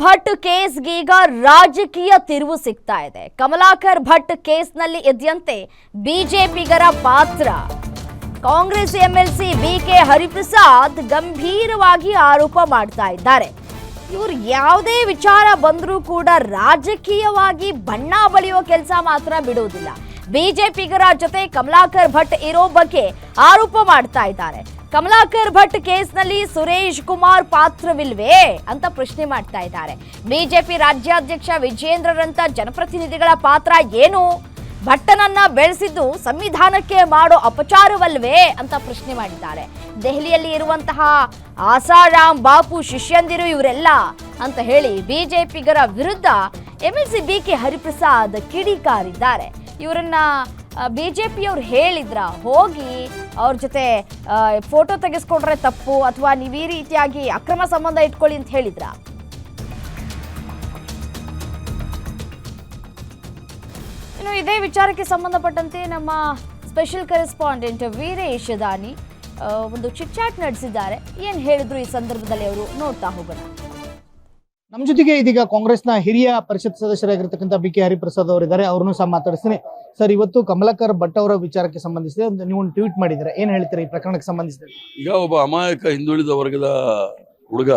ಭಟ್ ಕೇಸ್ಗೀಗ ರಾಜಕೀಯ ತಿರುವು ಸಿಗ್ತಾ ಇದೆ. ಕಮಲಾಕರ್ ಭಟ್ ಕೇಸ್ನಲ್ಲಿ ಎದ್ದಂತೆ ಬಿಜೆಪಿಗರ ಪಾತ್ರ. ಕಾಂಗ್ರೆಸ್ ಎಂಎಲ್ಸಿ ಬಿಕೆ ಹರಿಪ್ರಸಾದ್ ಗಂಭೀರವಾಗಿ ಆರೋಪ ಮಾಡ್ತಾ ಇದ್ದಾರೆ. ಇವರು ಯಾವುದೇ ವಿಚಾರ ಬಂದರೂ ಕೂಡ ರಾಜಕೀಯವಾಗಿ ಬಣ್ಣ ಬಳಿಯೋ ಕೆಲಸ ಮಾತ್ರ ಬಿಡುವುದಿಲ್ಲ. ಬಿಜೆಪಿಗರ ಜೊತೆ ಕಮಲಾಕರ್ ಭಟ್ ಇರೋ ಬಗ್ಗೆ ಆರೋಪ ಮಾಡ್ತಾ ಇದ್ದಾರೆ. ಕಮಲಾಕರ್ ಭಟ್ ಕೇಸ್ನಲ್ಲಿ ಸುರೇಶ್ ಕುಮಾರ್ ಪಾತ್ರವಿಲ್ವೇ ಅಂತ ಪ್ರಶ್ನೆ ಮಾಡ್ತಾ ಇದ್ದಾರೆ. ಬಿಜೆಪಿ ರಾಜ್ಯಾಧ್ಯಕ್ಷ ವಿಜೇಂದ್ರರಂತ ಜನಪ್ರತಿನಿಧಿಗಳ ಪಾತ್ರ ಏನು? ಭಟ್ಟನನ್ನ ಬೆಳೆಸಿದ್ದು ಸಂವಿಧಾನಕ್ಕೆ ಮಾಡೋ ಅಪಚಾರವಲ್ವೇ ಅಂತ ಪ್ರಶ್ನೆ ಮಾಡಿದ್ದಾರೆ. ದೆಹಲಿಯಲ್ಲಿ ಇರುವಂತಹ ಆಸಾರಾಮ್ ಬಾಪು ಶಿಷ್ಯಂದಿರು ಇವರೆಲ್ಲ ಅಂತ ಹೇಳಿ ಬಿಜೆಪಿಗರ ವಿರುದ್ಧ ಎಂಎಲ್ಸಿ ಬಿಕೆ ಹರಿಪ್ರಸಾದ್ ಕಿಡಿಕಾರಿದ್ದಾರೆ. ಇವರನ್ನ ಬಿಜೆಪಿಯವ್ರು ಹೇಳಿದ್ರ ಹೋಗಿ ಅವ್ರ ಜೊತೆ ಫೋಟೋ ತೆಗೆಸ್ಕೊಂಡ್ರೆ ತಪ್ಪು ಅಥವಾ ನೀವು ಈ ರೀತಿಯಾಗಿ ಅಕ್ರಮ ಸಂಬಂಧ ಇಟ್ಕೊಳ್ಳಿ ಅಂತ ಹೇಳಿದ್ರ? ಇನ್ನು ಇದೇ ವಿಚಾರಕ್ಕೆ ಸಂಬಂಧಪಟ್ಟಂತೆ ನಮ್ಮ ಸ್ಪೆಷಲ್ ಕರೆಸ್ಪಾಂಡೆಂಟ್ ವೀರೇಶ್ ದಾನಿ ಒಂದು ಚಿಟ್ಚಾಟ್ ನಡೆಸಿದ್ದಾರೆ. ಏನ್ ಹೇಳಿದ್ರು ಈ ಸಂದರ್ಭದಲ್ಲಿ ಅವರು ನೋಡ್ತಾ ಹೋಗೋಣ. ನಮ್ಮ ಜೊತೆಗೆ ಇದೀಗ ಕಾಂಗ್ರೆಸ್ನ ಹಿರಿಯ ಪರಿಷತ್ ಸದಸ್ಯರಾಗಿರ್ತಕ್ಕಂಥ ಬಿಕೆ ಹರಿಪ್ರಸಾದ್ ಅವರಿದ್ದಾರೆ. ಅವ್ರನ್ನೂ ಸಹ ಮಾತಾಡಿಸ್ತೀನಿ. ಸರ್, ಇವತ್ತು ಕಮಲಾಕರ್ ಭಟ್ ಅವರ ವಿಚಾರಕ್ಕೆ ಸಂಬಂಧಿಸಿದೆ ನೀವು ಒಂದು ಟ್ವೀಟ್ ಮಾಡಿದ್ರೆ ಏನ್ ಹೇಳ್ತೀರಾ ಈ ಪ್ರಕರಣಕ್ಕೆ ಸಂಬಂಧಿಸಿದೆ? ಈಗ ಒಬ್ಬ ಅಮಾಯಕ ಹಿಂದುಳಿದ ವರ್ಗದ ಹುಡುಗ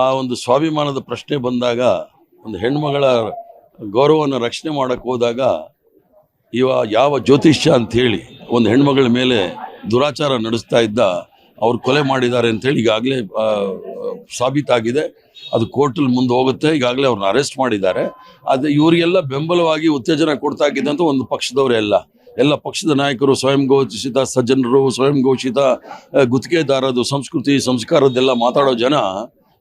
ಆ ಒಂದು ಸ್ವಾಭಿಮಾನದ ಪ್ರಶ್ನೆ ಬಂದಾಗ, ಒಂದು ಹೆಣ್ಮಗಳ ಗೌರವವನ್ನು ರಕ್ಷಣೆ ಮಾಡಕ್ಕೆ ಹೋದಾಗ ಯಾವ ಜ್ಯೋತಿಷ್ಯ ಅಂಥೇಳಿ ಒಂದು ಹೆಣ್ಮಗಳ ಮೇಲೆ ದುರಾಚಾರ ನಡೆಸ್ತಾ ಇದ್ದ ಅವ್ರು ಕೊಲೆ ಮಾಡಿದ್ದಾರೆ ಅಂಥೇಳಿ ಈಗಾಗಲೇ ಸಾಬೀತಾಗಿದೆ. ಅದು ಕೋರ್ಟಲ್ಲಿ ಮುಂದೆ ಹೋಗುತ್ತೆ. ಈಗಾಗಲೇ ಅವ್ರನ್ನ ಅರೆಸ್ಟ್ ಮಾಡಿದ್ದಾರೆ. ಅದು ಇವರಿಗೆಲ್ಲ ಬೆಂಬಲವಾಗಿ ಉತ್ತೇಜನ ಕೊಡ್ತಾ ಇದ್ದಂಥ ಒಂದು ಪಕ್ಷದವರೇ ಎಲ್ಲ ಪಕ್ಷದ ನಾಯಕರು, ಸ್ವಯಂ ಘೋಷಿತ ಸಜ್ಜನರು, ಸ್ವಯಂ ಘೋಷಿತ ಗುತ್ತಿಗೆದಾರದು ಸಂಸ್ಕೃತಿ ಸಂಸ್ಕಾರದ್ದೆಲ್ಲ ಮಾತಾಡೋ ಜನ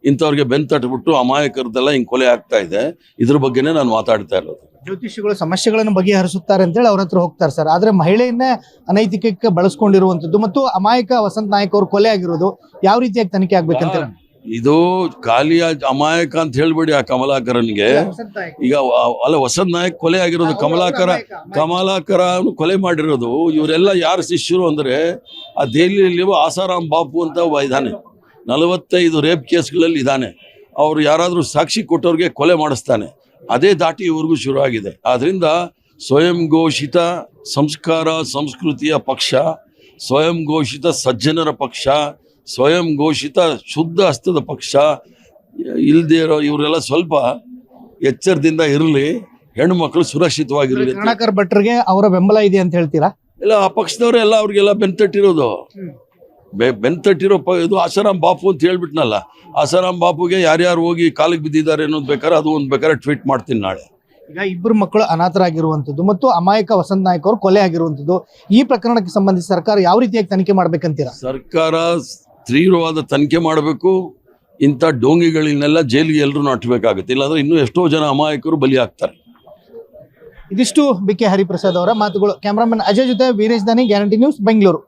ಇಂಥವ್ರಿಗೆ ಬೆಂತಟ್ಬಿಟ್ಟು ಅಮಾಯಕರದೆಲ್ಲ ಹಿಂಗೆ ಕೊಲೆ ಆಗ್ತಾ ಇದೆ. ಇದ್ರ ಬಗ್ಗೆನೇ ನಾನು ಮಾತಾಡ್ತಾ ಇರೋದು. ಜ್ಯೋತಿಷಿಗಳು ಸಮಸ್ಯೆಗಳನ್ನು ಬಗೆಹರಿಸುತ್ತಾರೆ ಅಂತೇಳಿ ಅವ್ರ ಹತ್ರ ಹೋಗ್ತಾರೆ ಸರ್. ಆದ್ರೆ ಮಹಿಳೆಯನ್ನೇ ಅನೈತಿಕಕ್ಕೆ ಬಳಸ್ಕೊಂಡಿರುವಂತದ್ದು ಮತ್ತು ಅಮಾಯಕ ವಸಂತ್ ನಾಯಕ್ ಅವರು ಕೊಲೆ ಆಗಿರೋದು ಯಾವ ರೀತಿಯಾಗಿ ತನಿಖೆ ಆಗ್ಬೇಕಂತ ಇದು ಖಾಲಿಯ ಅಮಾಯಕ ಅಂತ ಹೇಳ್ಬೇಡಿ. ಆ ಕಮಲಾಕರನ್ಗೆ ಈಗ ಅಲ್ಲ, ವಸಂತ್ ನಾಯಕ್ ಕೊಲೆ ಆಗಿರೋದು, ಕಮಲಾಕರ ಕೊಲೆ ಮಾಡಿರೋದು. ಇವರೆಲ್ಲ ಯಾರು ಶಿಷ್ಯರು ಅಂದ್ರೆ ಆ ದೆಹಲಿಯಲ್ಲಿ ಆಸಾರಾಮ್ ಬಾಪು ಅಂತ ಒಬ್ಬ ಇದ್ದಾನೆ. 45 ರೇಪ್ ಕೇಸ್ಗಳಲ್ಲಿ ಇದ್ದಾನೆ. ಅವ್ರು ಯಾರಾದ್ರೂ ಸಾಕ್ಷಿ ಕೊಟ್ಟವ್ರಿಗೆ ಕೊಲೆ ಮಾಡಿಸ್ತಾನೆ. ಅದೇ ದಾಟಿ ಇವ್ರಿಗೂ ಶುರು ಆಗಿದೆ. ಆದ್ರಿಂದ ಸ್ವಯಂ ಘೋಷಿತ ಸಂಸ್ಕಾರ ಸಂಸ್ಕೃತಿಯ ಪಕ್ಷ, ಸ್ವಯಂ ಘೋಷಿತ ಸಜ್ಜನರ ಪಕ್ಷ, ಸ್ವಯಂ ಘೋಷಿತ ಶುದ್ಧ ಹಸ್ತದ ಪಕ್ಷ ಇಲ್ಲದೆ ಇರೋ ಇವರೆಲ್ಲ ಸ್ವಲ್ಪ ಎಚ್ಚರದಿಂದ ಇರಲಿ, ಹೆಣ್ಣು ಮಕ್ಕಳು ಸುರಕ್ಷಿತವಾಗಿರಲಿ. ಕಮಲಾಕರ್ ಭಟ್ರಿಗೆ ಅವರ ಬೆಂಬಲ ಇದೆ ಅಂತ ಹೇಳ್ತೀರಾ? ಇಲ್ಲ, ಆ ಪಕ್ಷದವರೆಲ್ಲ ಅವ್ರಿಗೆಲ್ಲ ಬೆಂತಟ್ಟಿರೋದು. ಬೆಂತಟ್ಟಿರೋ ಇದು ಆಸಾರಾಮ್ ಬಾಪು ಅಂತ ಹೇಳ್ಬಿಟ್ನಲ್ಲ. ಆಸಾರಾಮ್ ಬಾಪುಗೆ ಯಾರ್ಯಾರು ಹೋಗಿ ಕಾಲಿಗೆ ಬಿದ್ದಿದ್ದಾರೆ ಅನ್ನೋದು ಬೇಕಾದ್ರೆ ಅದು ಒಂದು ಬೇಕಾದ್ರೆ ಟ್ವೀಟ್ ಮಾಡ್ತೀನಿ ನಾಳೆ. ಈಗ ಇಬ್ಬರು ಮಕ್ಕಳು ಅನಾಥರಾಗಿರುವಂಥದ್ದು ಮತ್ತು ಅಮಾಯಕ ವಸಂತ್ ನಾಯಕ್ ಅವರು ಕೊಲೆ ಆಗಿರುವಂಥದ್ದು, ಈ ಪ್ರಕರಣಕ್ಕೆ ಸಂಬಂಧಿಸಿ ಸರ್ಕಾರ ಯಾವ ರೀತಿಯಾಗಿ ತನಿಖೆ ಮಾಡ್ಬೇಕಂತೀರಾ? ಸರ್ಕಾರ ತೀವ್ರವಾದ ತನಿಖೆ ಮಾಡಬೇಕು. ಇಂಥ ಡೋಂಗಿಗಳನ್ನೆಲ್ಲ ಜೈಲಿಗೆ ಎಲ್ಲರೂ ಅಟ್ಟಬೇಕಾಗುತ್ತೆ. ಇಲ್ಲಾಂದ್ರೆ ಇನ್ನೂ ಎಷ್ಟೋ ಜನ ಅಮಾಯಕರು ಬಲಿ ಆಗ್ತಾರೆ. ಇದಿಷ್ಟು ಬಿಕೆ ಹರಿಪ್ರಸಾದ್ ಅವರ ಮಾತುಗಳು. ಕ್ಯಾಮರಾಮನ್ ಅಜಯ್ ಜೊತೆ ವೀರೇಶ್ ದಾನಿ, ಗ್ಯಾರಂಟಿ ನ್ಯೂಸ್, ಬೆಂಗಳೂರು.